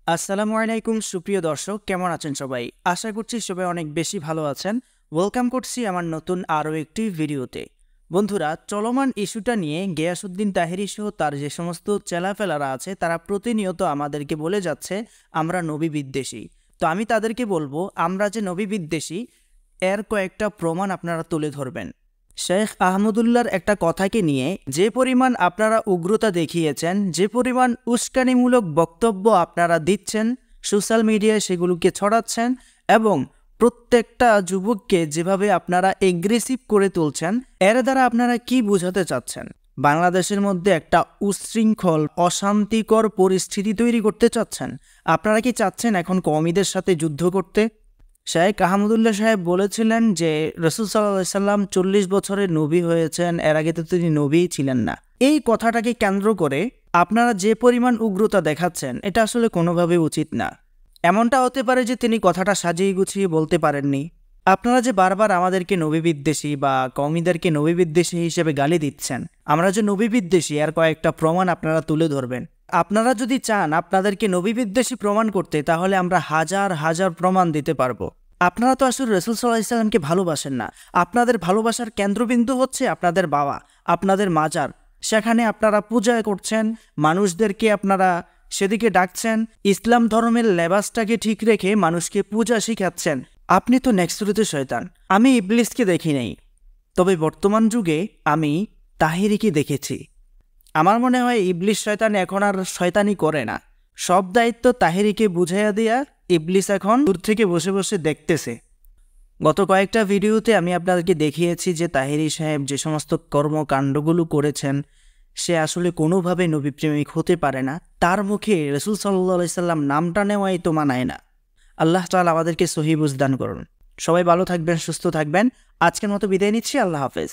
আসসালামু আলাইকুম সুপ্রিয় দর্শক, কেমন আছেন সবাই? আশা করছি সবাই অনেক বেশি ভালো আছেন। ওয়েলকাম করছি আমার নতুন আরও একটি ভিডিওতে। বন্ধুরা, চলমান ইস্যুটা নিয়ে গিয়াসউদ্দিন তাহেরী সহ তার যে সমস্ত চেলাফেলারা আছে তারা প্রতিনিয়ত আমাদেরকে বলে যাচ্ছে আমরা নবী বিদ্বেষী। তো আমি তাদেরকে বলবো, আমরা যে নবী বিদ্বেষী এর কয়েকটা প্রমাণ আপনারা তুলে ধরবেন। শেখ আহমদুল্লাহর একটা কথাকে নিয়ে যে পরিমাণ আপনারা উগ্রতা দেখিয়েছেন, যে পরিমাণ উস্কানিমূলক বক্তব্য আপনারা দিচ্ছেন সোশ্যাল মিডিয়ায়, সেগুলোকে ছড়াচ্ছেন এবং প্রত্যেকটা যুবককে যেভাবে আপনারা এগ্রেসিভ করে তুলছেন, এর দ্বারা আপনারা কি বোঝাতে চাচ্ছেন? বাংলাদেশের মধ্যে একটা উচ্ছৃঙ্খল অশান্তিকর পরিস্থিতি তৈরি করতে চাচ্ছেন? আপনারা কি চাচ্ছেন এখন কওমিদের সাথে যুদ্ধ করতে? শেখ আহমদুল্লাহ সাহেব বলেছিলেন যে রাসূল সাল্লাল্লাহু আলাইহি সাল্লাম 40 বছরের নবী হয়েছেন, এর আগে তো তিনি নবীই ছিলেন না। এই কথাটাকে কেন্দ্র করে আপনারা যে পরিমাণ উগ্রতা দেখাচ্ছেন, এটা আসলে কোনোভাবেই উচিত না। এমনটা হতে পারে যে তিনি কথাটা সাজিয়ে গুছিয়ে বলতে পারেননি। আপনারা যে বারবার আমাদেরকে নবী বিদ্বেষী বা কওমিদেরকে নবী বিদ্বেষী হিসেবে গালি দিচ্ছেন, আমরা যে নবী বিদ্বেষী এর কয়েকটা প্রমাণ আপনারা তুলে ধরবেন। আপনারা যদি চান আপনাদেরকে নবী বিদ্বেষী প্রমাণ করতে, তাহলে আমরা হাজার হাজার প্রমাণ দিতে পারবো। আপনারা তো আসলে রাসূল সাল্লাল্লাহু আলাইহি সাল্লামকে ভালোবাসেন না। আপনাদের ভালোবাসার কেন্দ্রবিন্দু হচ্ছে আপনাদের বাবা, আপনাদের মাজার। সেখানে আপনারা পূজা করছেন, মানুষদেরকে আপনারা সেদিকে ডাকছেন, ইসলাম ধর্মের লেবাসটাকে ঠিক রেখে মানুষকে পূজা শিখাচ্ছেন। আপনি তো নেক্সটুরিতে শয়তান। আমি ইবলিসকে দেখি নাই, তবে বর্তমান যুগে আমি তাহেরীকে দেখেছি। আমার মনে হয় ইবলিস শয়তান এখন আর শয়তানি করে না। সব দায়িত্ব তাহেরীকে বুঝাইয়া দিয়া ইবলিস এখন দূর থেকে বসে বসে দেখতেছে। গত কয়েকটা ভিডিওতে আমি আপনাদেরকে দেখিয়েছি যে তাহেরী সাহেব যে সমস্ত কর্মকাণ্ডগুলো করেছেন, সে আসলে কোনোভাবে নবীপ্রেমিক হতে পারে না। তার মুখে রাসূল সাল্লাল্লাহু আলাইহি সাল্লাম নামটা নেওয়াই তো মানায় না। আল্লাহ তাআলা আমাদেরকে সহিহ বুঝ দান করুন। সবাই ভালো থাকবেন, সুস্থ থাকবেন। আজকের মতো বিদায় নিচ্ছি। আল্লাহ হাফেজ।